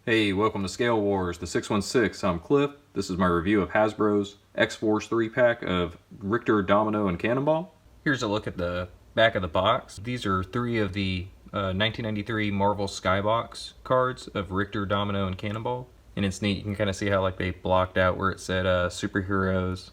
Hey, welcome to Scale Wars, the 616. I'm Cliff. This is my review of Hasbro's X-Force 3-pack of Rictor, Domino, and Cannonball. Here's a look at the back of the box. These are three of the 1993 Marvel Skybox cards of Rictor, Domino, and Cannonball. And it's neat, you can kind of see how like they blocked out where it said superheroes.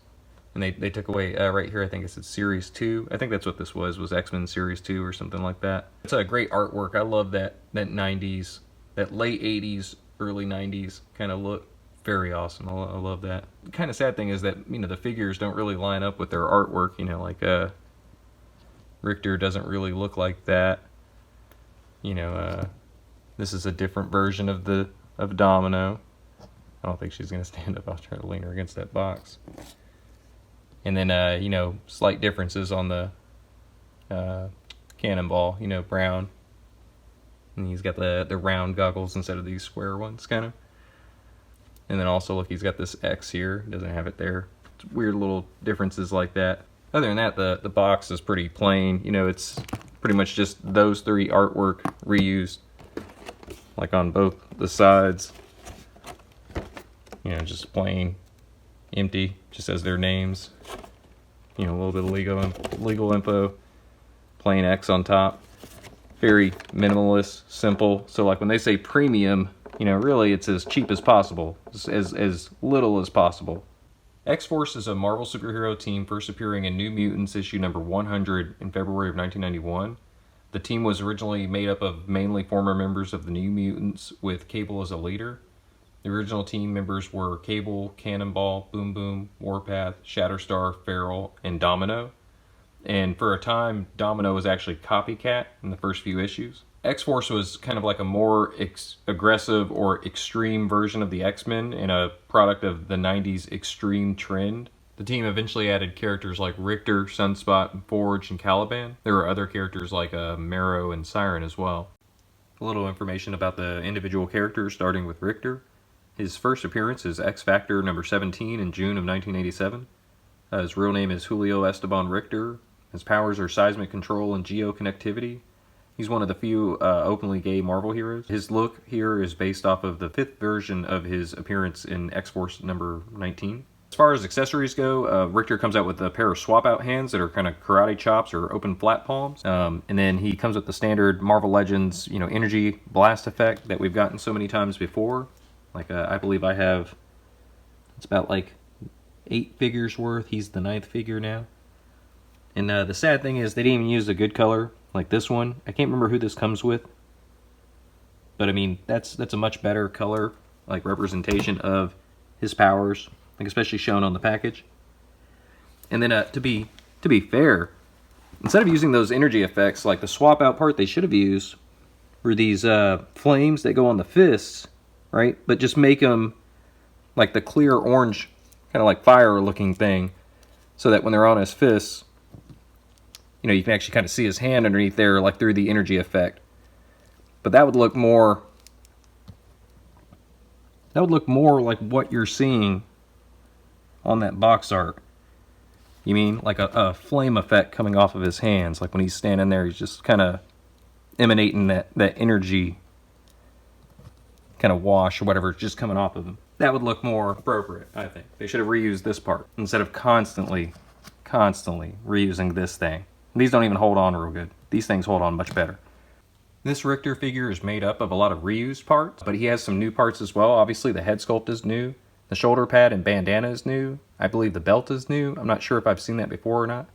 And they took away, right here I think it said Series 2. I think that's what this was X-Men Series 2 or something like that. It's a great artwork. I love that 90s, that late 80s, early 90s kind of look. Very awesome. I love that. The kind of sad thing is that, you know, the figures don't really line up with their artwork. You know, like Rictor doesn't really look like that. You know, this is a different version of Domino. I don't think she's gonna stand up. I'll try to lean her against that box. And then you know, slight differences on the Cannonball. You know, brown. And he's got the round goggles instead of these square ones, kind of. And then also, look, he's got this X here. Doesn't have it there. It's weird little differences like that. Other than that, the box is pretty plain. You know, it's pretty much just those three artwork reused, like on both the sides. You know, just plain, empty, just as their names. You know, a little bit of legal info. Plain X on top. Very minimalist, simple. So like when they say premium, you know, really it's as cheap as possible, as little as possible. X-Force is a Marvel superhero team first appearing in New Mutants issue number 100 in February of 1991. The team was originally made up of mainly former members of the New Mutants, with Cable as a leader. The original team members were Cable, Cannonball, Boom Boom, Warpath, Shatterstar, Feral, and Domino. And for a time, Domino was actually Copycat in the first few issues. X-Force was kind of like a more aggressive or extreme version of the X-Men, and a product of the 90s extreme trend. The team eventually added characters like Rictor, Sunspot, Forge, and Caliban. There were other characters like Marrow and Siren as well. A little information about the individual characters, starting with Rictor. His first appearance is X-Factor number 17 in June of 1987. His real name is Julio Esteban Rictor. His powers are seismic control and geoconnectivity. He's one of the few openly gay Marvel heroes. His look here is based off of the 5th version of his appearance in X-Force number 19. As far as accessories go, Rictor comes out with a pair of swap-out hands that are kind of karate chops or open flat palms. And then he comes with the standard Marvel Legends, you know, energy blast effect that we've gotten so many times before. Like, I believe I have, it's about like 8 figures worth. He's the 9th figure now. And the sad thing is they didn't even use a good color like this one. I can't remember who this comes with, but I mean that's a much better color, like representation of his powers, like especially shown on the package. And then to be fair, instead of using those energy effects, like the swap out part they should have used were these flames that go on the fists, right? But just make them like the clear orange, kind of like fire looking thing, so that when they're on his fists, you know, you can actually kind of see his hand underneath there, like through the energy effect. But that would look more like what you're seeing on that box art. You mean like a flame effect coming off of his hands, like when he's standing there, he's just kind of emanating that energy kind of wash or whatever, just coming off of him. That would look more appropriate, I think. They should have reused this part instead of constantly reusing this thing. These don't even hold on real good. These things hold on much better. This Rictor figure is made up of a lot of reused parts, but he has some new parts as well. Obviously, the head sculpt is new. The shoulder pad and bandana is new. I believe the belt is new. I'm not sure if I've seen that before or not.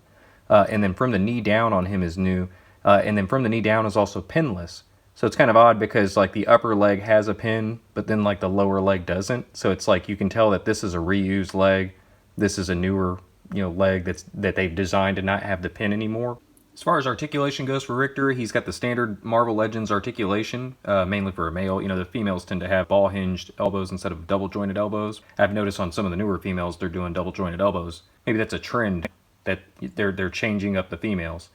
And then from the knee down on him is new. And then from the knee down is also pinless. So it's kind of odd because like the upper leg has a pin, but then like the lower leg doesn't. So it's like you can tell that this is a reused leg. This is a newer, you know, leg that they've designed to not have the pin anymore. As far as articulation goes for Rictor, he's got the standard Marvel Legends articulation, mainly for a male. You know, the females tend to have ball-hinged elbows instead of double-jointed elbows. I've noticed on some of the newer females, they're doing double-jointed elbows. Maybe that's a trend that they're changing up the females.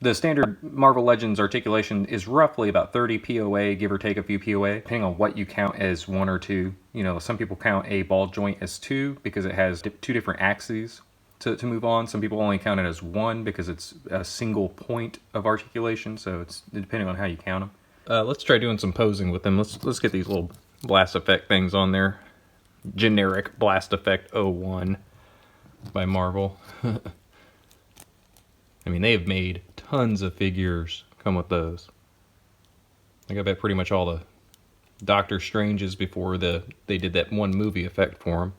The standard Marvel Legends articulation is roughly about 30 POA, give or take a few POA, depending on what you count as 1 or 2. You know, some people count a ball joint as 2 because it has 2 different axes to move on. Some people only count it as 1 because it's a single point of articulation, so it's depending on how you count them. Let's try doing some posing with them. Let's get these little blast effect things on there. Generic blast effect 01 by Marvel. I mean, they have made tons of figures come with those. Like, I bet pretty much all the Doctor Stranges before they did that one movie effect for him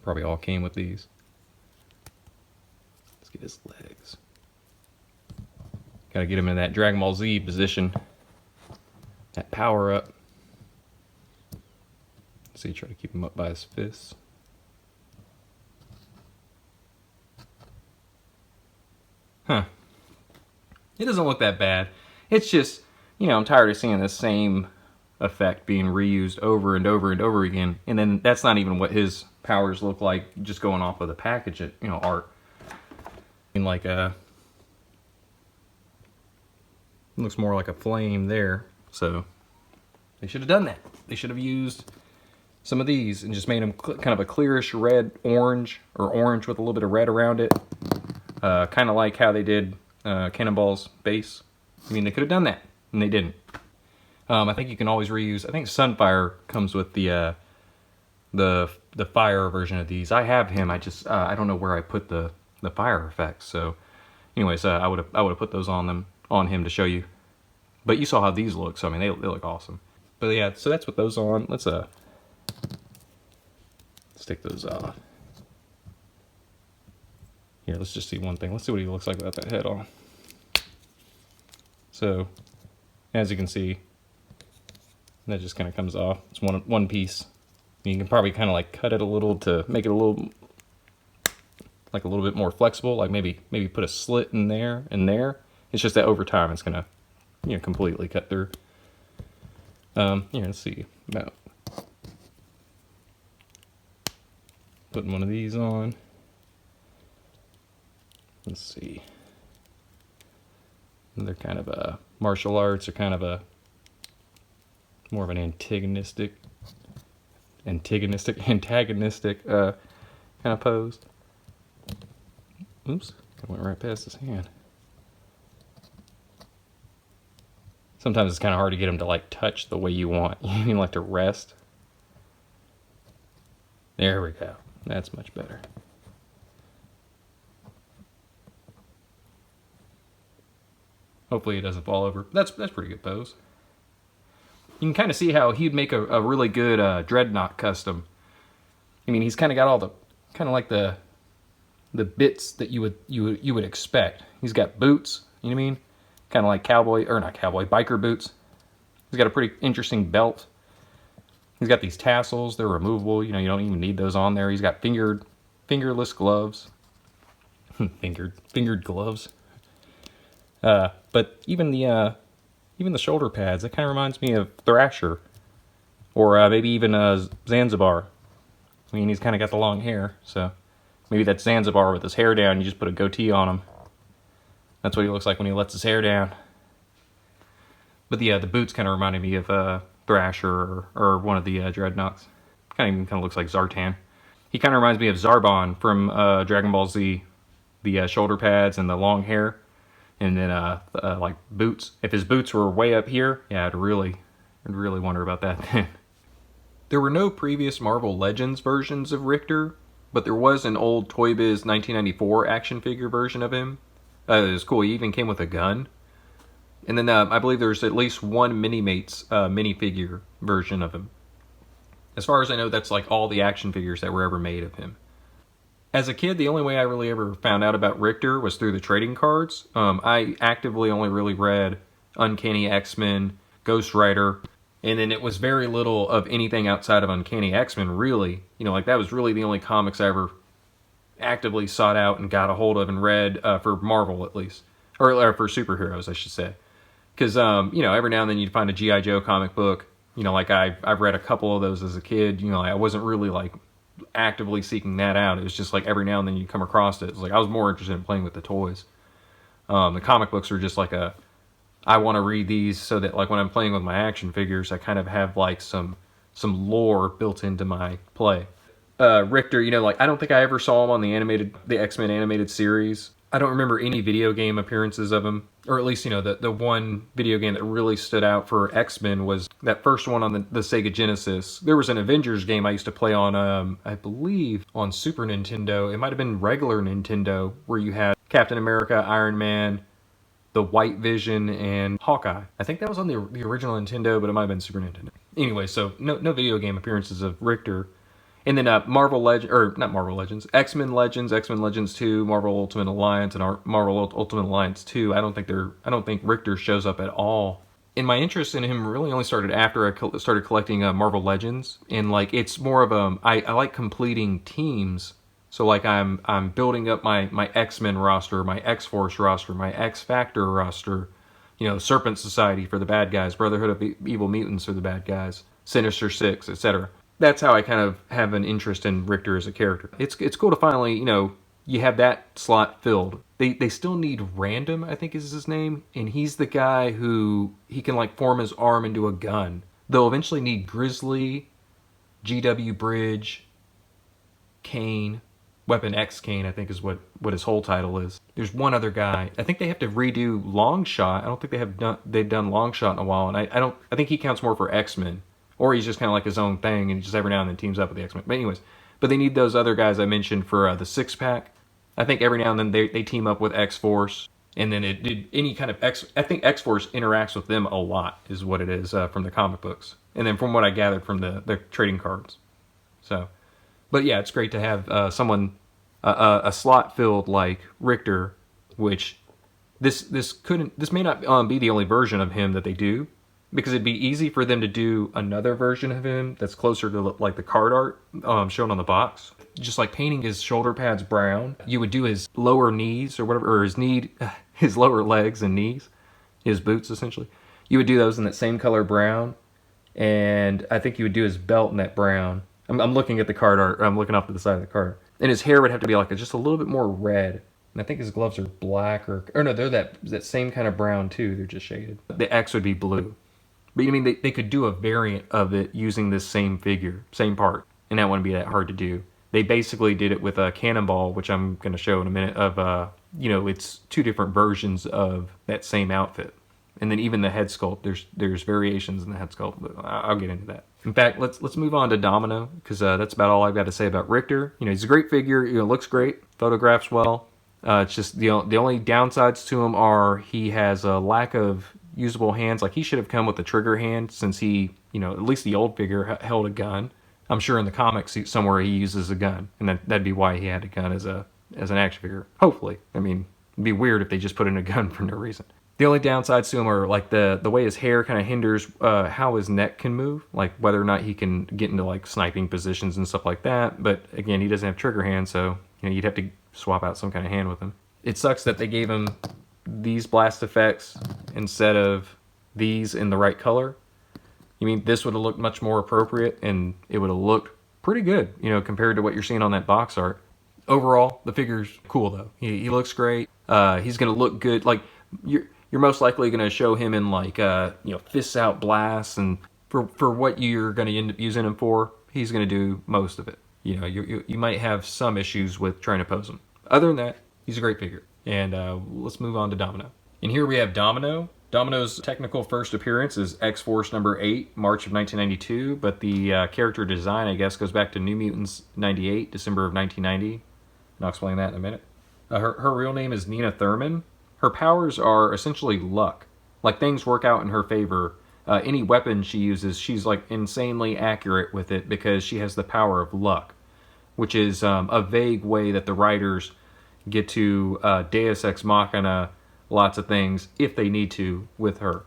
probably all came with these. Let's get his legs. Gotta get him in that Dragon Ball Z position. That power up. See, try to keep him up by his fists. Huh. It doesn't look that bad. It's just, you know, I'm tired of seeing the same effect being reused over and over and over again. And then that's not even what his powers look like just going off of the package, you know, art. I mean, like looks more like a flame there. So they should have done that. They should have used some of these and just made them kind of a clearish red orange, or orange with a little bit of red around it. Kind of like how they did Cannonball's base. I mean, they could have done that, and they didn't. I think you can always reuse. I think Sunfire comes with the fire version of these. I have him. I just I don't know where I put the fire effects. So, anyways, I would have put those on him to show you. But you saw how these look. So I mean, they look awesome. But yeah, so that's what those on. Let's take those off. Here, let's just see one thing. Let's see what he looks like without that head on. So, as you can see, that just kind of comes off. It's one piece. You can probably kind of like cut it a little to make it a little bit more flexible. Like maybe put a slit in there and there. It's just that over time it's gonna, you know, completely cut through. Here, let's see about putting one of these on. Let's see. And they're kind of martial arts are kind of more of an antagonistic kind of pose. Oops, I went right past his hand. Sometimes it's kind of hard to get him to like touch the way you want. You mean like to rest? There we go. That's much better. Hopefully it doesn't fall over. That's pretty good pose. You can kind of see how he'd make a really good Dreadnought custom. I mean, he's kind of got all the like the bits that you would expect. He's got boots, you know what I mean? Kind of like biker boots. He's got a pretty interesting belt. He's got these tassels. They're removable. You know, you don't even need those on there. He's got fingerless gloves. fingered gloves. But even the shoulder pads, that kind of reminds me of Thrasher, or maybe even Zanzibar. I mean, he's kind of got the long hair, so maybe that's Zanzibar with his hair down. You just put a goatee on him. That's what he looks like when he lets his hair down. But the boots kind of reminded me of Thrasher or one of the Dreadnoughts. Kind of looks like Zartan. He kind of reminds me of Zarbon from Dragon Ball Z. The shoulder pads and the long hair. And then like boots. If his boots were way up here, yeah, I'd really wonder about that then. There were no previous Marvel Legends versions of Rictor, but there was an old Toy Biz 1994 action figure version of him. It was cool. He even came with a gun. And then I believe there's at least one Minimates minifigure version of him. As far as I know, that's like all the action figures that were ever made of him. As a kid, the only way I really ever found out about Rictor was through the trading cards. I actively only really read Uncanny X-Men, Ghost Rider, and then it was very little of anything outside of Uncanny X-Men, really. You know, like that was really the only comics I ever actively sought out and got a hold of and read, for Marvel at least. Or for superheroes, I should say. Because, you know, every now and then you'd find a G.I. Joe comic book. You know, like I've read a couple of those as a kid. You know, I wasn't really like actively seeking that out. It was just like every now and then you come across it. It's like I was more interested in playing with the toys. The comic books were just like I want to read these so that like when I'm playing with my action figures, I kind of have like some lore built into my play. Rictor, you know, like I don't think I ever saw him on the X-Men animated series. I don't remember any video game appearances of him, or at least, you know, the one video game that really stood out for X-Men was that first one on the Sega Genesis. There was an Avengers game I used to play on, I believe, on Super Nintendo. It might have been regular Nintendo, where you had Captain America, Iron Man, the White Vision, and Hawkeye. I think that was on the original Nintendo, but it might have been Super Nintendo. Anyway, so no video game appearances of Rictor. And then Marvel Legends, or not Marvel Legends, X-Men Legends, X-Men Legends 2, Marvel Ultimate Alliance, and Marvel Ultimate Alliance 2. I don't think Rictor shows up at all. And my interest in him really only started after I started collecting Marvel Legends. And like, it's more of I like completing teams. So like I'm building up my X-Men roster, my X-Force roster, my X-Factor roster, you know, Serpent Society for the bad guys, Brotherhood of Evil Mutants for the bad guys, Sinister Six, etc. That's how I kind of have an interest in Rictor as a character. It's cool to finally, you know, you have that slot filled. They still need Random, I think is his name, and he's the guy who, he can like form his arm into a gun. They'll eventually need Grizzly, GW Bridge, Kane, Weapon X Kane, I think is what his whole title is. There's one other guy. I think they have to redo Longshot. I don't think they've done Longshot in a while, and I think he counts more for X-Men. Or he's just kind of like his own thing, and he just every now and then teams up with the X-Men. But anyways, they need those other guys I mentioned for the six-pack. I think every now and then they team up with X-Force, and then it did any kind of I think X-Force interacts with them a lot, is what it is from the comic books. And then from what I gathered from the trading cards. So, but yeah, it's great to have someone, a slot filled like Rictor, which this may not be the only version of him that they do. Because it'd be easy for them to do another version of him that's closer to like the card art shown on the box. Just like painting his shoulder pads brown, you would do his lower knees or whatever, or his lower legs and knees, his boots essentially. You would do those in that same color brown, and I think you would do his belt in that brown. I'm looking at the card art. I'm looking off to the side of the card, and his hair would have to be like just a little bit more red. And I think his gloves are black or no, they're that same kind of brown too. They're just shaded. The X would be blue. But you mean they could do a variant of it using this same figure, same part, and that wouldn't be that hard to do. They basically did it with a Cannonball, which I'm going to show in a minute, of, you know, it's two different versions of that same outfit. And then even the head sculpt, there's variations in the head sculpt, but I'll get into that. In fact, let's move on to Domino, because that's about all I've got to say about Rictor. You know, he's a great figure, you know, looks great, photographs well. It's just the only downsides to him are he has a lack of usable hands. Like, he should have come with a trigger hand, since he, you know, at least the old figure held a gun. I'm sure in the comics somewhere he uses a gun, and that'd be why he had a gun as an action figure. Hopefully. I mean, it'd be weird if they just put in a gun for no reason. The only downsides to him are like the way his hair kind of hinders how his neck can move, like whether or not he can get into like sniping positions and stuff like that. But again, he doesn't have trigger hands, so you know, you'd have to swap out some kind of hand with him. It sucks that they gave him these blast effects instead of these in the right color. You mean this would have looked much more appropriate, and it would have looked pretty good, you know, compared to what you're seeing on that box art. Overall, the figure's cool though. He looks great. He's gonna look good. Like you're most likely gonna show him in like you know, fists out blasts, and for what you're gonna end up using him for, he's gonna do most of it. You know, you might have some issues with trying to pose him. Other than that, he's a great figure. And let's move on to Domino. And here we have Domino. Domino's technical first appearance is X-Force number 8, March of 1992, but the character design, I guess, goes back to New Mutants 98, December of 1990. And I'll explain that in a minute. Her real name is Nina Thurman. Her powers are essentially luck. Like, things work out in her favor. Any weapon she uses, she's like insanely accurate with it because she has the power of luck, which is a vague way that the writers get to Deus Ex Machina lots of things if they need to with her.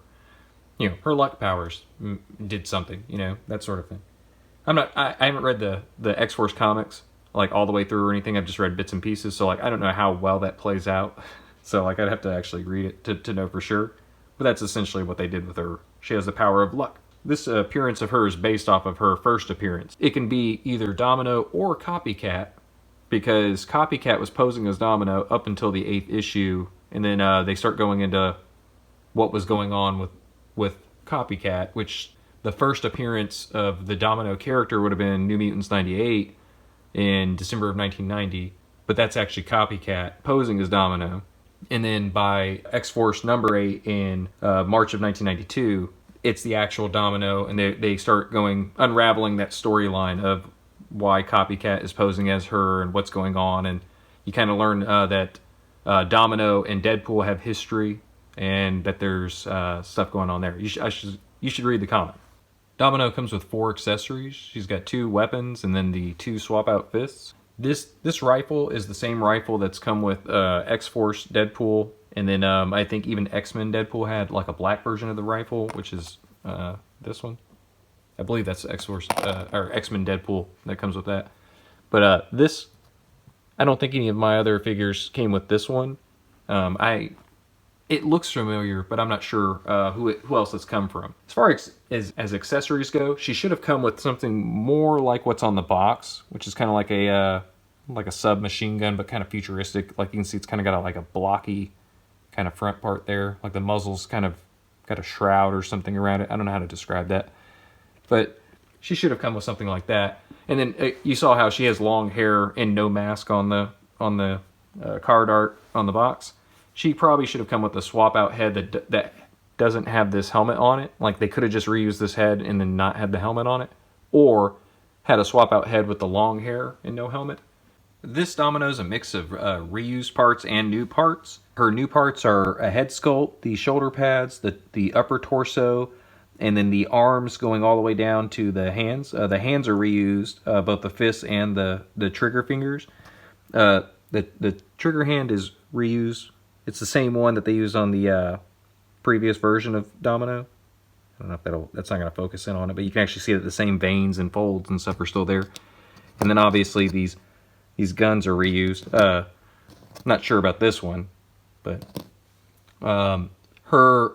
You know, her luck powers did something, you know, that sort of thing. I haven't read the X-Force comics like all the way through or anything. I've just read bits and pieces, so like I don't know how well that plays out. So like I'd have to actually read it to know for sure. But that's essentially what they did with her. She has the power of luck. This appearance of hers is based off of her first appearance. It can be either Domino or Copycat, because Copycat was posing as Domino up until the 8th issue, and then they start going into what was going on with Copycat, which the first appearance of the Domino character would have been New Mutants 98 in December of 1990. but that's actually Copycat posing as Domino. And then by X-Force number 8 in March of 1992, it's the actual Domino, and they start unraveling that storyline of why Copycat is posing as her and what's going on, and you kind of learn that Domino and Deadpool have history, and that there's stuff going on there. You should read the comic. Domino comes with 4 accessories. She's got 2 weapons and then the 2 swap out fists. This rifle is the same rifle that's come with X-Force Deadpool, and then I think even X-Men Deadpool had like a black version of the rifle, which is this one. I believe that's X-Force or X-Men Deadpool that comes with that. But this, I don't think any of my other figures came with this one. It looks familiar, but I'm not sure who else it's come from. As far as accessories go, she should have come with something more like what's on the box, which is kind of like a submachine gun, but kind of futuristic. Like you can see, it's kind of got like a blocky kind of front part there. Like the muzzle's kind of got a shroud or something around it. I don't know how to describe that, but she should have come with something like that. And then you saw how she has long hair and no mask on the card art on the box. She probably should have come with a swap out head that doesn't have this helmet on it. Like they could have just reused this head and then not had the helmet on it, or had a swap out head with the long hair and no helmet. This Domino is a mix of reused parts and new parts. Her new parts are a head sculpt, the shoulder pads, the upper torso, and then the arms going all the way down to the hands. The hands are reused, both the fists and the trigger fingers. The trigger hand is reused. It's the same one that they used on the previous version of Domino. I don't know if that's not going to focus in on it, but you can actually see that the same veins and folds and stuff are still there. And then obviously these guns are reused. Not sure about this one, but her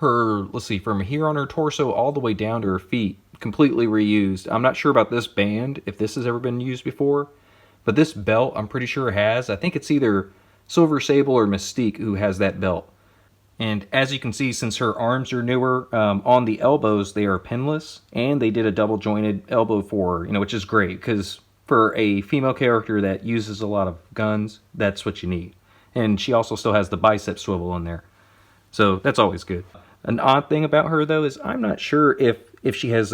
let's see, from here on her torso all the way down to her feet, completely reused. I'm not sure about this band, if this has ever been used before, but this belt I'm pretty sure has. I think it's either Silver Sable or Mystique who has that belt. And as you can see, since her arms are newer, on the elbows they are pinless, and they did a double jointed elbow for her, which is great, because for a female character that uses a lot of guns, that's what you need. And she also still has the bicep swivel in there, so that's always good. An odd thing about her though is I'm not sure if she has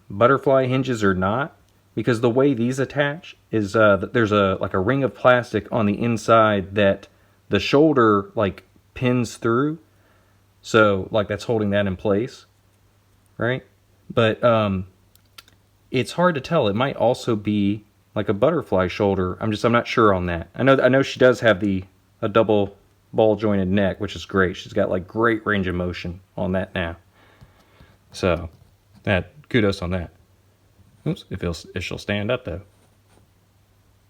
butterfly hinges or not, because the way these attach is that there's like a ring of plastic on the inside that the shoulder like pins through, so like that's holding that in place, right? But it's hard to tell. It might also be like a butterfly shoulder. I'm not sure on that. I know she does have a double ball jointed neck, which is great. She's got like great range of motion on that now, so that kudos on that. Oops, if she'll stand up though.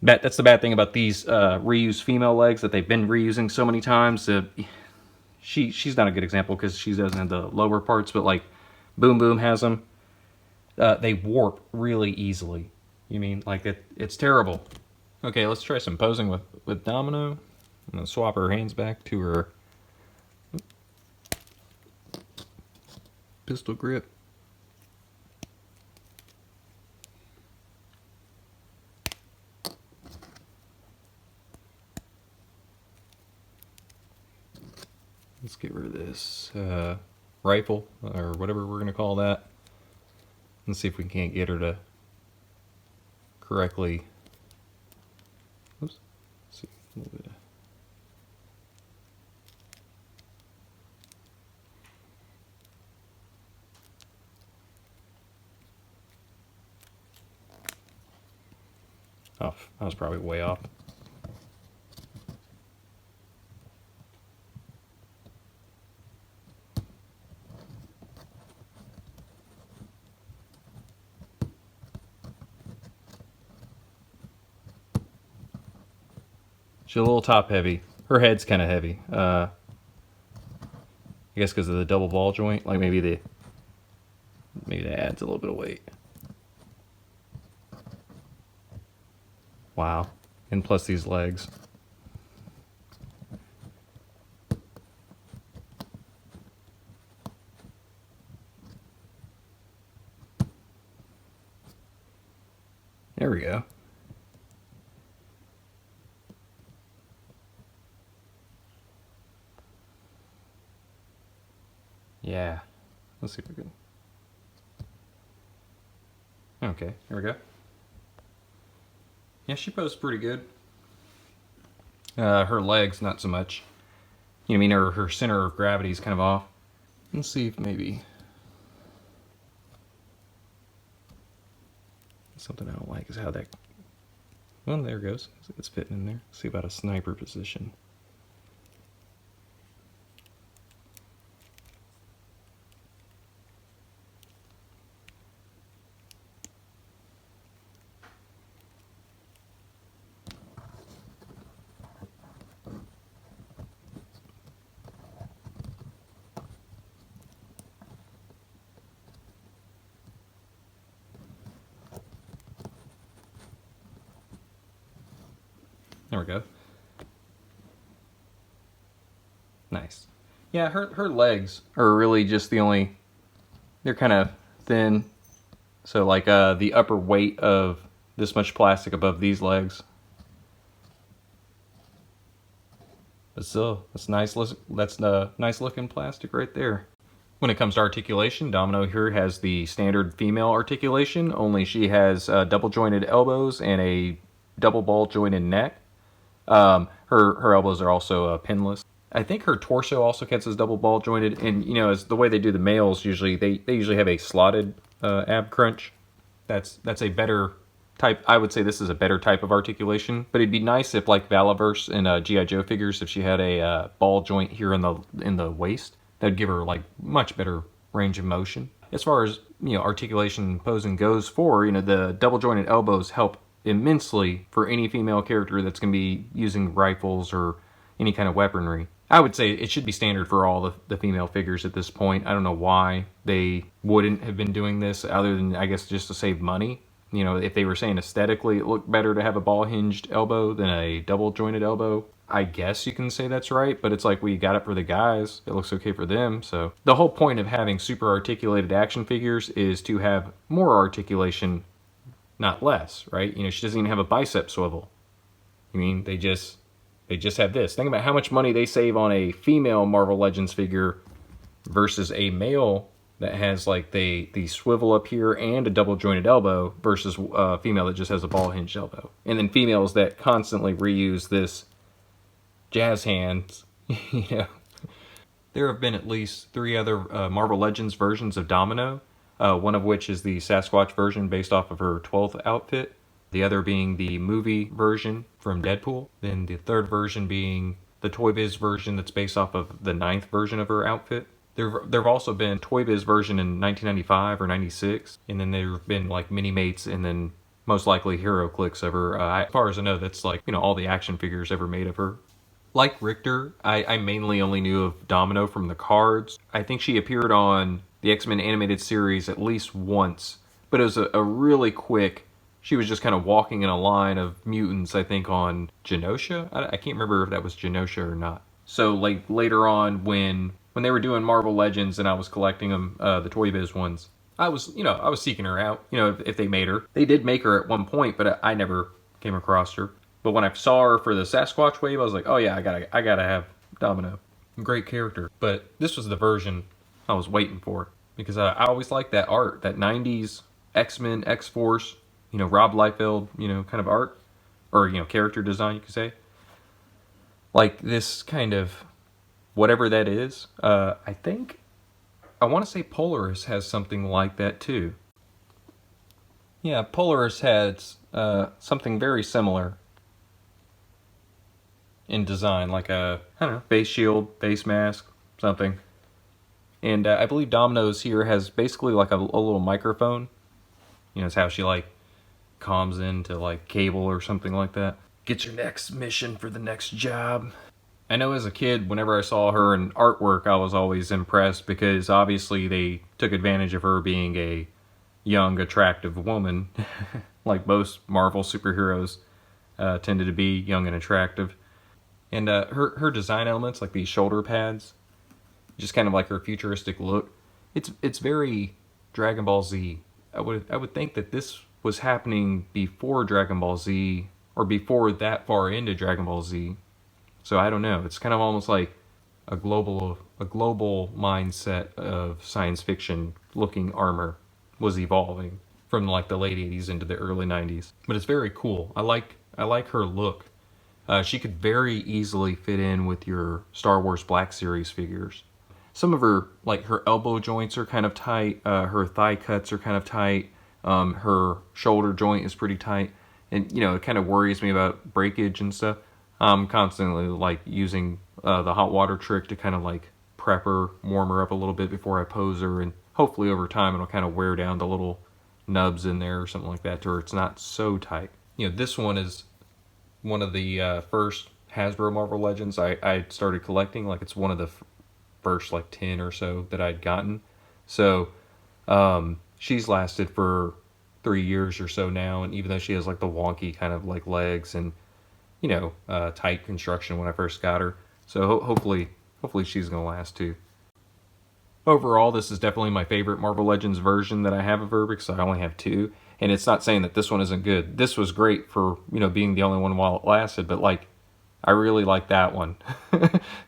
That's the bad thing about these reused female legs that they've been reusing so many times. She's not a good example because she doesn't have the lower parts, but like Boom Boom has them. They warp really easily. Like it's terrible. Okay, let's try some posing with Domino. I'm gonna swap her hands back to her pistol grip. Let's get rid of this rifle, or whatever we're going to call that. Let's see if we can't get her to correctly. Oops. Let's see. A little bit. Oh, I was probably way off. She's a little top heavy. Her head's kind of heavy. I guess because of the double ball joint. Like maybe that adds a little bit of weight. Wow. And plus these legs. There we go. Yeah. Let's see if we can. Okay, here we go. Yeah, she poses pretty good. Her legs, not so much. You know what I mean? Her center of gravity is kind of off. Let's see if maybe something I don't like is how that. Well, there it goes. It's fitting in there. Let's see about a sniper position. There we go. Nice. Yeah, her legs are really just the only. They're kind of thin. So like the upper weight of this much plastic above these legs. But still, that's nice. That's the nice looking plastic right there. When it comes to articulation, Domino here has the standard female articulation. Only she has double jointed elbows and a double ball jointed neck. Her elbows are also pinless. I think her torso also counts as double ball jointed, and you know, as the way they do the males, usually they usually have a slotted ab crunch. That's a better type. I would say this is a better type of articulation, but it'd be nice if, like Valaverse and G.I. Joe figures, if she had a ball joint here in the waist, that'd give her like much better range of motion. As far as, you know, articulation posing goes for, you know, the double jointed elbows help immensely for any female character that's going to be using rifles or any kind of weaponry. I would say it should be standard for all the female figures at this point. I don't know why they wouldn't have been doing this, other than, I guess, just to save money. You know, if they were saying aesthetically it looked better to have a ball hinged elbow than a double jointed elbow, I guess you can say that's right, but it's like, we got it for the guys. It looks okay for them. So the whole point of having super articulated action figures is to have more articulation, not less, right? You know, she doesn't even have a bicep swivel. I mean, they just have this. Think about how much money they save on a female Marvel Legends figure versus a male that has like the swivel up here and a double jointed elbow, versus a female that just has a ball hinged elbow. And then females that constantly reuse this jazz hands, you know. There have been at least 3 other Marvel Legends versions of Domino, one of which is the Sasquatch version based off of her 12th outfit, the other being the movie version from Deadpool, then the third version being the Toy Biz version that's based off of the 9th version of her outfit. There have also been Toy Biz version in 1995 or 96, and then there have been like mini-mates and then most likely hero clicks of her. As far as I know, that's like, you know, all the action figures ever made of her. Like Rictor, I mainly only knew of Domino from the cards. I think she appeared on the X-Men animated series at least once, but it was a really quick. She was just kind of walking in a line of mutants, I think, on Genosha. I can't remember if that was Genosha or not. So like later on, when they were doing Marvel Legends and I was collecting them, the Toy Biz ones, I was seeking her out. You know, if they made her. They did make her at one point, but I never came across her. But when I saw her for the Sasquatch wave, I was like, oh yeah, I gotta have Domino. Great character. But this was the version I was waiting for, because I always liked that art, that 90s X-Men, X-Force, you know, Rob Liefeld, you know, kind of art, or, you know, character design, you could say. Like this kind of, whatever that is, I want to say Polaris has something like that too. Yeah, Polaris has something very similar in design, like a, I don't know, face shield, face mask, something. And I believe Domino's here has basically like a little microphone. You know, it's how she like comms into like cable or something like that. Get your next mission for the next job. I know as a kid, whenever I saw her in artwork, I was always impressed, because obviously they took advantage of her being a young, attractive woman. Like most Marvel superheroes tended to be young and attractive. And her design elements, like these shoulder pads, just kind of like her futuristic look, it's very Dragon Ball Z. I would think that this was happening before Dragon Ball Z, or before that far into Dragon Ball Z. So I don't know. It's kind of almost like a global mindset of science fiction looking armor was evolving from like the late 80s into the early 90s. But it's very cool. I like her look. She could very easily fit in with your Star Wars Black Series figures. Some of her, like her elbow joints are kind of tight, her thigh cuts are kind of tight, her shoulder joint is pretty tight, and you know, it kind of worries me about breakage and stuff. I'm constantly like using the hot water trick to kind of like prep her, warm her up a little bit before I pose her, and hopefully over time it'll kind of wear down the little nubs in there or something like that to where it's not so tight. You know, this one is one of the first Hasbro Marvel Legends I started collecting. Like it's one of the first like 10 or so that I'd gotten. So she's lasted for 3 years or so now, and even though she has like the wonky kind of like legs and you know tight construction when I first got her, so hopefully she's gonna last too. Overall, this is definitely my favorite Marvel Legends version that I have of her because I only have 2. And it's not saying that this one isn't good. This was great for, you know, being the only one while it lasted, but like, I really like that one.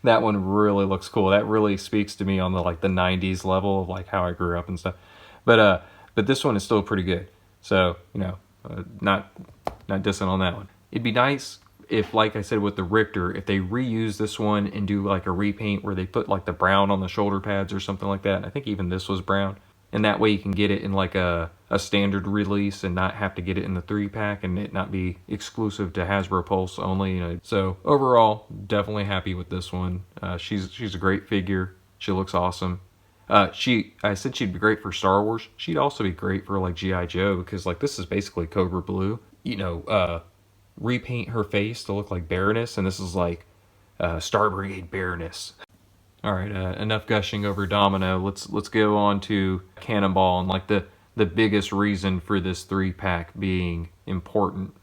That one really looks cool. That really speaks to me on the like the 90s level of like how I grew up and stuff. But this one is still pretty good. So, you know, not dissing on that one. It'd be nice if, like I said with the Rictor, if they reuse this one and do like a repaint where they put like the brown on the shoulder pads or something like that. And I think even this was brown. And that way you can get it in like a standard release and not have to get it in the 3-pack and it not be exclusive to Hasbro Pulse only. You know. So overall, definitely happy with this one. She's a great figure. She looks awesome. I said she'd be great for Star Wars. She'd also be great for like G.I. Joe because like this is basically Cobra Blue. You know, repaint her face to look like Baroness, and this is like Star Brigade Baroness. All right, enough gushing over Domino. Let's go on to Cannonball and like the biggest reason for this 3-pack being important.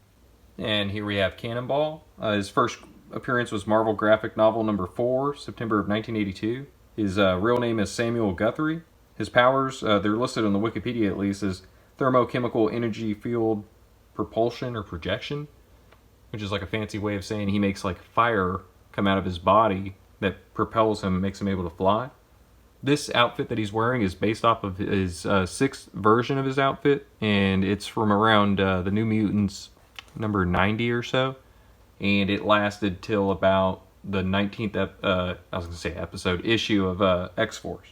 And here we have Cannonball. His first appearance was Marvel graphic novel number 4, September of 1982. His real name is Samuel Guthrie. His powers, they're listed on the Wikipedia at least, as thermochemical energy field propulsion or projection, which is like a fancy way of saying he makes like fire come out of his body that propels him and makes him able to fly. This outfit that he's wearing is based off of his 6th version of his outfit, and it's from around the New Mutants number 90 or so, and it lasted till about the 19th issue of X-Force.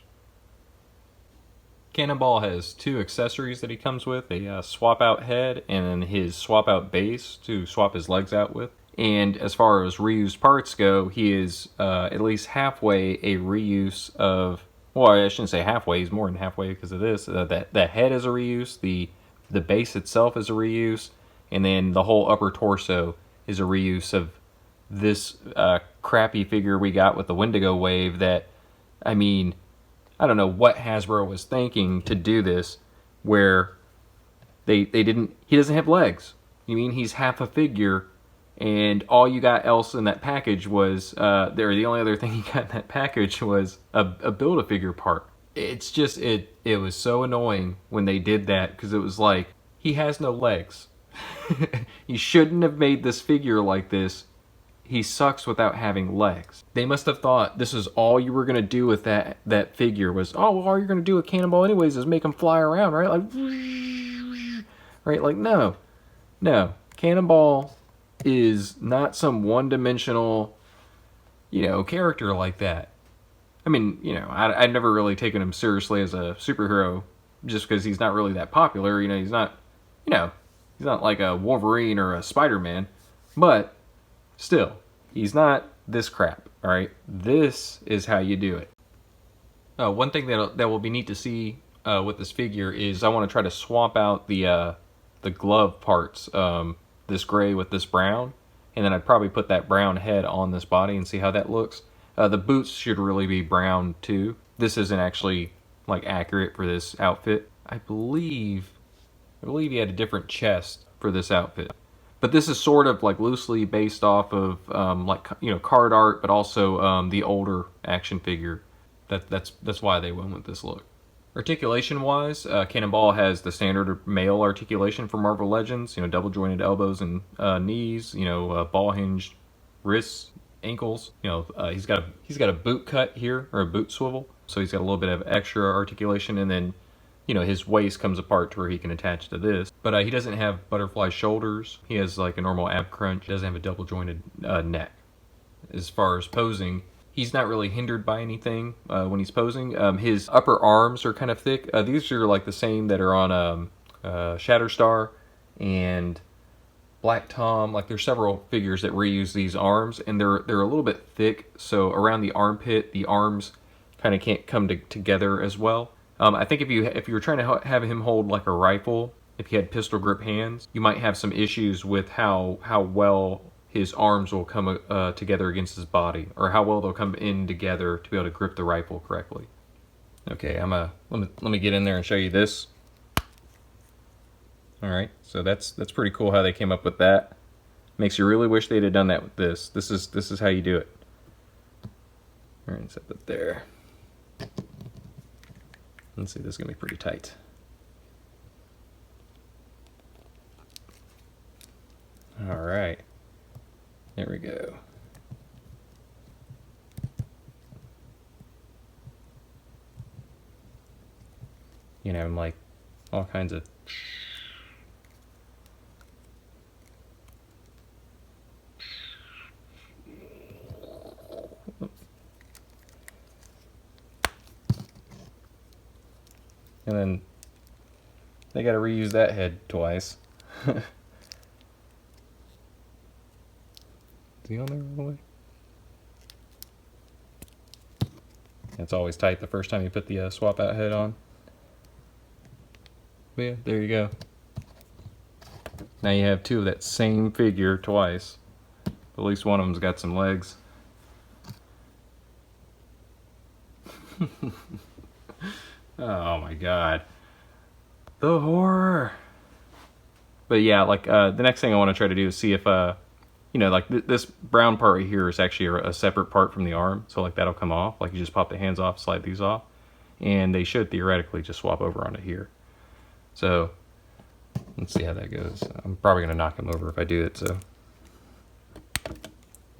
Cannonball has 2 accessories that he comes with, a swap out head and then his swap out base to swap his legs out with. And as far as reused parts go, he is at least halfway a reuse of, well, I shouldn't say halfway, he's more than halfway because of this. The head is a reuse, the base itself is a reuse, and then the whole upper torso is a reuse of this crappy figure we got with the Wendigo wave that, I mean, I don't know what Hasbro was thinking to do this, where he doesn't have legs. You mean he's half a figure, and all you got else in that package was, the only other thing you got in that package was a Build-A-Figure part. It's just, it was so annoying when they did that, because it was like, he has no legs. You shouldn't have made this figure like this. He sucks without having legs. They must have thought this is all you were going to do with that figure was, oh, well, all you're going to do with Cannonball anyways is make him fly around, right? Like, right? Like, no. Cannonball is not some one-dimensional, you know, character like that. I mean, you know, I've never really taken him seriously as a superhero just because he's not really that popular. You know, he's not like a Wolverine or a Spider-Man, but still, he's not this crap, all right? This is how you do it. One thing that will be neat to see with this figure is I want to try to swap out the glove parts, this gray with this brown, and then I'd probably put that brown head on this body and see how that looks. The boots should really be brown too. This isn't actually like accurate for this outfit. I believe he had a different chest for this outfit. But this is sort of like loosely based off of like, you know, card art, but also the older action figure. That's why they went with this look. Articulation wise, Cannonball has the standard male articulation for Marvel Legends. You know, double jointed elbows and knees. You know, ball hinged wrists. ankles. You know, he's got a boot cut here, or a boot swivel, so he's got a little bit of extra articulation, and then, you know, his waist comes apart to where he can attach to this. But he doesn't have butterfly shoulders. He has like a normal ab crunch. He doesn't have a double jointed neck. As far as posing, he's not really hindered by anything when he's posing. His upper arms are kind of thick. These are like the same that are on Shatterstar and Black Tom. Like there's several figures that reuse these arms, and they're a little bit thick, so around the armpit the arms kind of can't come together as well. I think if you were trying to have him hold like a rifle, if he had pistol grip hands, you might have some issues with how well his arms will come together against his body, or how well they'll come in together to be able to grip the rifle correctly. Okay, let me get in there and show you this. All right, so that's pretty cool how they came up with that. Makes you really wish they'd have done that with this. This is how you do it. All right, set that there. Let's see, this is gonna be pretty tight. All right, there we go. You know, I'm like all kinds of and then they got to reuse that head twice. Is he on there all the way? It's always tight the first time you put the swap out head on. But yeah, there you go. Now you have two of that same figure twice. At least one of them's got some legs. Oh my god. The horror. But yeah, like the next thing I want to try to do is see if you know, like this brown part right here is actually a separate part from the arm, so like that'll come off. Like you just pop the hands off, slide these off, and they should theoretically just swap over onto here. So let's see how that goes. I'm probably gonna knock him over if I do it. So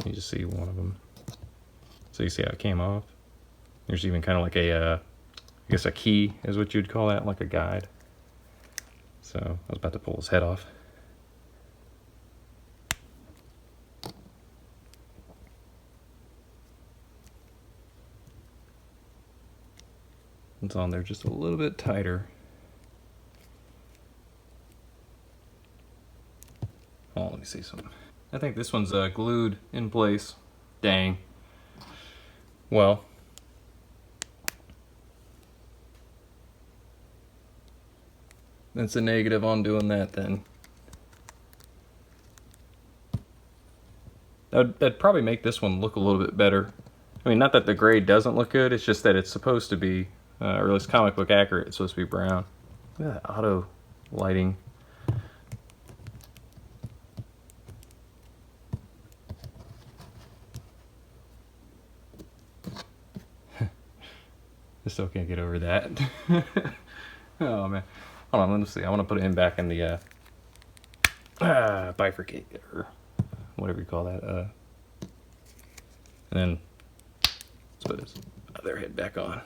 you just see one of them. So you see how it came off. There's even kind of like a I guess a key is what you'd call that, like a guide. So I was about to pull his head off. It's on there just a little bit tighter. Oh, let me see something. I think this one's glued in place. Dang. Well, that's a negative on doing that then. That'd probably make this one look a little bit better. I mean, not that the gray doesn't look good, it's just that it's supposed to be, or at least comic book accurate, it's supposed to be brown. Look at that auto lighting. I still can't get over that. Oh man. Hold on, let's see. I want to put him back in the bifurcate, or whatever you call that. And then let's put his other head back on.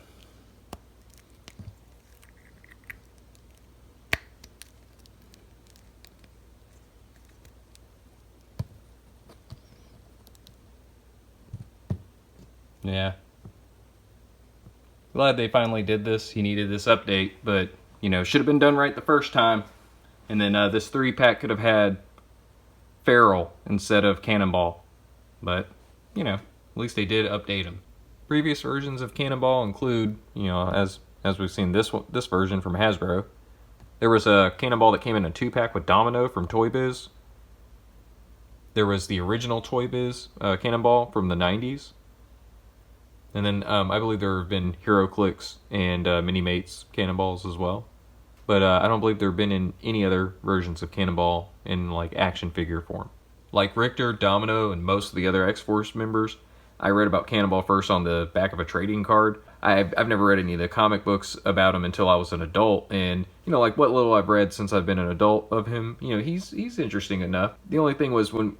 Yeah. Glad they finally did this. He needed this update, but you know, should have been done right the first time. And then this 3-pack could have had Feral instead of Cannonball. But, you know, at least they did update him. Previous versions of Cannonball include, you know, as we've seen this version from Hasbro. There was a Cannonball that came in a 2-pack with Domino from Toy Biz. There was the original Toy Biz Cannonball from the 90s. And then I believe there have been Hero Clicks and Mini Mates Cannonballs as well. But I don't believe there have been in any other versions of Cannonball in like action figure form. Like Rictor, Domino, and most of the other X-Force members, I read about Cannonball first on the back of a trading card. I've never read any of the comic books about him until I was an adult, and you know, like what little I've read since I've been an adult of him, you know, he's interesting enough. The only thing was when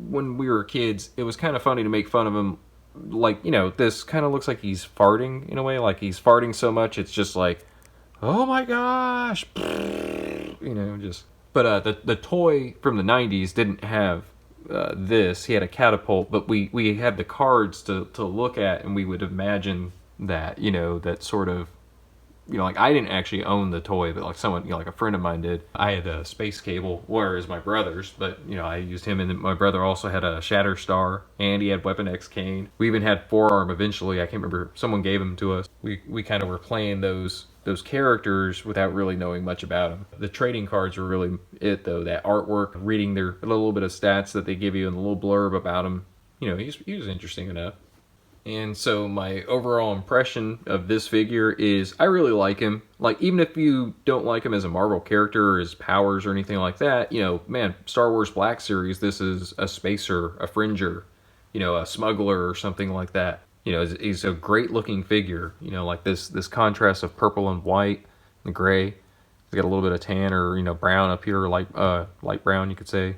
when we were kids, it was kind of funny to make fun of him. Like, you know, this kind of looks like he's farting in a way. Like, he's farting so much, it's just like, oh my gosh. You know, just... But the toy from the 90s didn't have this. He had a catapult, but we had the cards to look at, and we would imagine that, you know, that sort of, you know, like, I didn't actually own the toy, but like someone, you know, like a friend of mine did. I had a space cable, whereas my brother's, but, you know, I used him, and then my brother also had a Shatterstar, and he had Weapon X Kane. We even had Forearm eventually. I can't remember, someone gave him to us. We kind of were playing those characters without really knowing much about them. The trading cards were really it, though. That artwork, reading their a little bit of stats that they give you and a little blurb about him. You know, he was interesting enough. And so my overall impression of this figure is I really like him. Like, even if you don't like him as a Marvel character or his powers or anything like that, you know, man, Star Wars Black Series, this is a spacer, a fringer, you know, a smuggler or something like that. You know, he's a great looking figure, you know, like this contrast of purple and white and gray. He's got a little bit of tan or, you know, brown up here, light brown, you could say.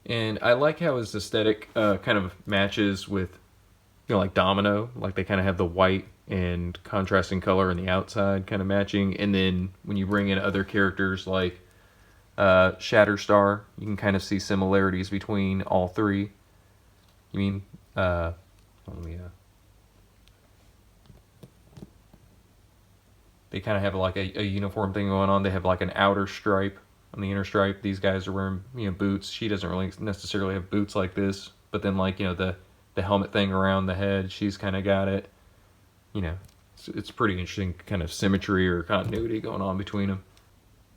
And I like how his aesthetic kind of matches with, you know, like Domino. Like, they kind of have the white and contrasting color in the outside kind of matching. And then when you bring in other characters like Shatterstar, you can kind of see similarities between all three. You mean, let me, they kind of have like a uniform thing going on. They have like an outer stripe on the inner stripe. These guys are wearing, you know, boots. She doesn't really necessarily have boots like this. But then, like, you know, the helmet thing around the head, she's kind of got it. You know, it's pretty interesting kind of symmetry or continuity going on between them.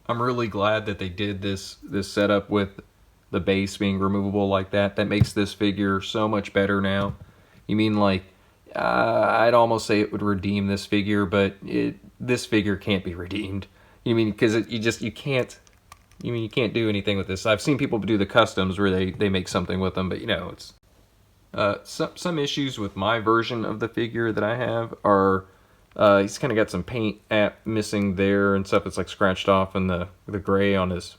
I'm really glad that they did this setup with the base being removable like that. That makes this figure so much better now. You mean, like, I'd almost say it would redeem this figure, but this figure can't be redeemed. You mean, because you can't do anything with this. I've seen people do the customs where they make something with them, but, you know, it's... some issues with my version of the figure that I have are he's kind of got some paint missing there and stuff that's like scratched off in the gray on his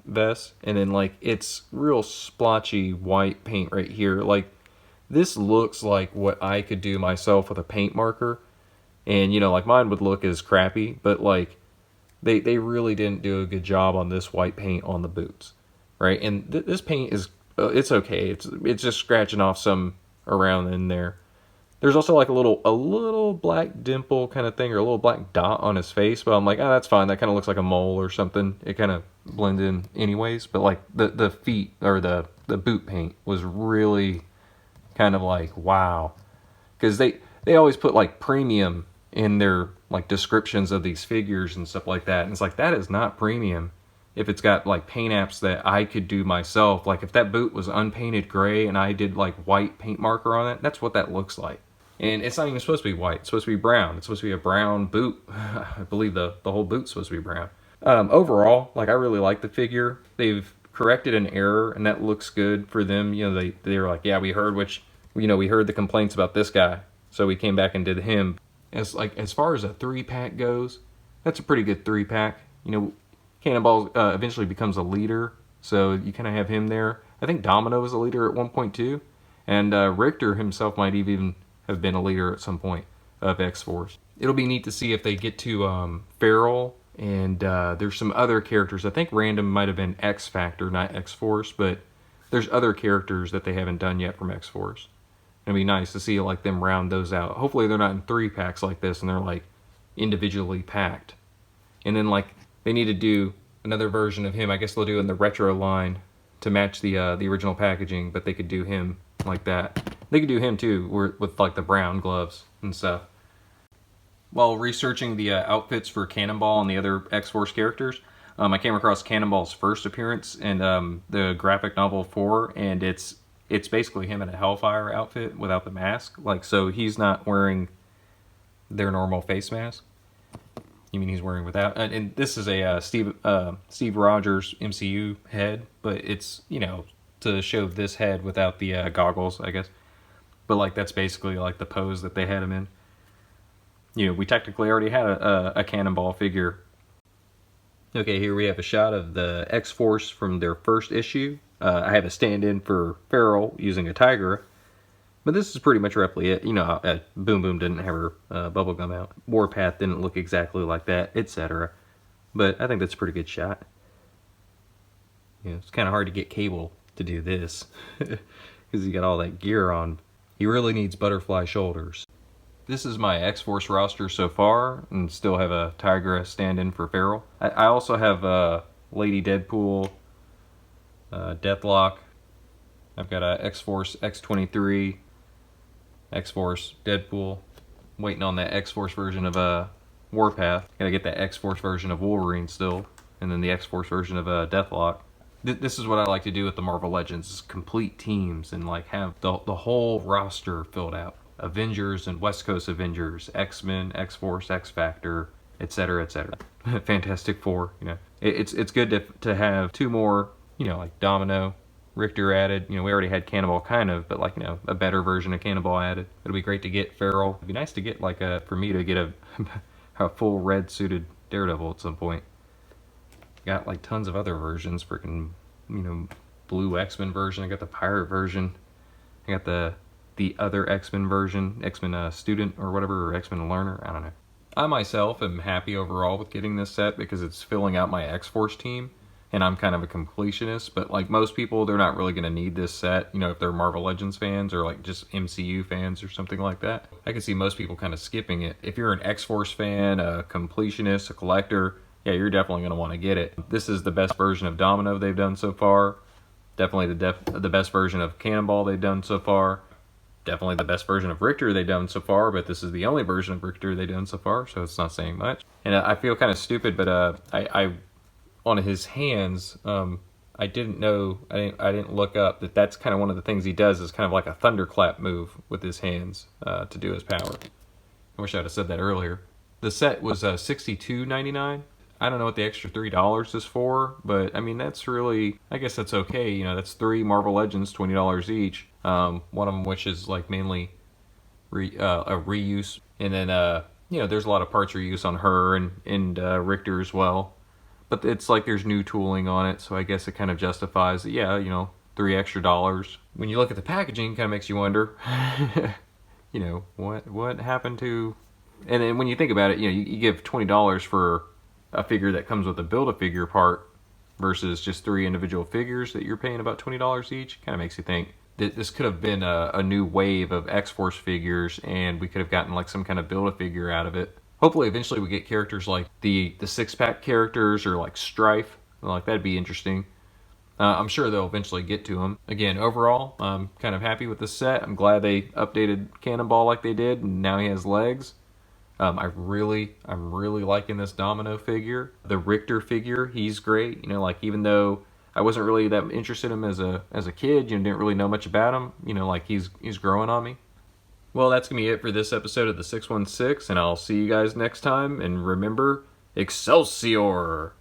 vest, and then like it's real splotchy white paint right here. Like, this looks like what I could do myself with a paint marker, and, you know, like, mine would look as crappy, but like they really didn't do a good job on this white paint on the boots, right? And this paint is it's okay. It's just scratching off some around in there. There's also like a little black dimple kind of thing, or a little black dot on his face, but I'm like, oh, that's fine. That kind of looks like a mole or something. It kind of blends in anyways. But like the feet, or the boot paint was really kind of like, wow, because they always put like premium in their like descriptions of these figures and stuff like that, and it's like, that is not premium. If it's got like paint apps that I could do myself, like if that boot was unpainted gray and I did like white paint marker on it, that's what that looks like. And it's not even supposed to be white. It's supposed to be brown. It's supposed to be a brown boot. I believe the whole boot's supposed to be brown. Overall, like, I really like the figure. They've corrected an error, and that looks good for them. You know, they were like, yeah, we heard the complaints about this guy, so we came back and did him. As far as a 3-pack goes, that's a pretty good 3-pack. You know, Cannonball eventually becomes a leader, so you kind of have him there. I think Domino was a leader at one point too, and Rictor himself might even have been a leader at some point of X-Force. It'll be neat to see if they get to Feral, and there's some other characters. I think Random might have been X-Factor, not X-Force, but there's other characters that they haven't done yet from X-Force. It'd be nice to see like them round those out. Hopefully they're not in 3-packs like this, and they're like individually packed. And then like they need to do another version of him. I guess they'll do it in the retro line to match the original packaging, but they could do him like that. They could do him too, with like the brown gloves and stuff. While researching the outfits for Cannonball and the other X-Force characters, I came across Cannonball's first appearance in the graphic novel 4, and it's basically him in a Hellfire outfit without the mask. Like, so he's not wearing their normal face mask. You mean he's wearing without? And this is a Steve Rogers MCU head, but it's, you know, to show this head without the goggles, I guess. But like that's basically like the pose that they had him in. You know, we technically already had a Cannonball figure. Okay, here we have a shot of the X-Force from their first issue. I have a stand-in for Feral using a Tigra, but this is pretty much roughly it. You know, Boom Boom didn't have her bubblegum out. Warpath didn't look exactly like that, etc. But I think that's a pretty good shot. You know, it's kind of hard to get Cable to do this because he got all that gear on. He really needs butterfly shoulders. This is my X-Force roster so far, and still have a Tigra stand-in for Feral. I also have Lady Deadpool, Deathlock. I've got a X-Force X-23, X-Force Deadpool. Waiting on that X-Force version of Warpath. Gotta get that X-Force version of Wolverine still, and then the X-Force version of Deathlock. This is what I like to do with the Marvel Legends, is complete teams and like have the whole roster filled out. Avengers and West Coast Avengers, X-Men, X-Force, X-Factor, etc., etc. Fantastic Four, you know. It's good to have two more, you know, like Domino, Rictor added. You know, we already had Cannonball kind of, but like, you know, a better version of Cannonball added. It'll be great to get Feral. It'd be nice to get like for me to get a full red suited Daredevil at some point. Got like tons of other versions, freaking, you know, blue X-Men version. I got the pirate version. I got the other X-Men version, X-Men student or whatever, or X-Men learner, I don't know. I myself am happy overall with getting this set because it's filling out my X-Force team, and I'm kind of a completionist, but like most people, they're not really going to need this set, you know, if they're Marvel Legends fans or like just MCU fans or something like that. I can see most people kind of skipping it. If you're an X-Force fan, a completionist, a collector, yeah, you're definitely going to want to get it. This is the best version of Domino they've done so far. Definitely the best version of Cannonball they've done so far. Definitely the best version of Rictor they've done so far, but this is the only version of Rictor they've done so far, so it's not saying much. And I feel kind of stupid, but I on his hands, I didn't know, I didn't look up that that's kind of one of the things he does, is kind of like a thunderclap move with his hands to do his power. I wish I'd have said that earlier. The set was $62.99. I don't know what the extra $3 is for, but I mean, that's really, I guess that's okay. You know, that's 3 Marvel Legends, $20 each. One of them which is like mainly a reuse. And then, you know, there's a lot of parts reuse on her and Rictor as well. But it's like there's new tooling on it, so I guess it kind of justifies, yeah, you know, $3 extra. When you look at the packaging, it kind of makes you wonder, you know, what happened to... And then when you think about it, you know, you give $20 for a figure that comes with a Build-A-Figure part versus just 3 individual figures that you're paying about $20 each. Kind of makes you think that this could have been a new wave of X-Force figures, and we could have gotten like some kind of Build-A-Figure out of it. Hopefully eventually we get characters like the 6-pack characters, or like Strife. Like, that'd be interesting. I'm sure they'll eventually get to them. Again, overall, I'm kind of happy with this set. I'm glad they updated Cannonball like they did, and now he has legs. I'm really liking this Domino figure. The Rictor figure, he's great. You know, like, even though I wasn't really that interested in him as a kid, you know, didn't really know much about him, you know, like he's growing on me. Well, that's gonna be it for this episode of the 616, and I'll see you guys next time. And remember, Excelsior!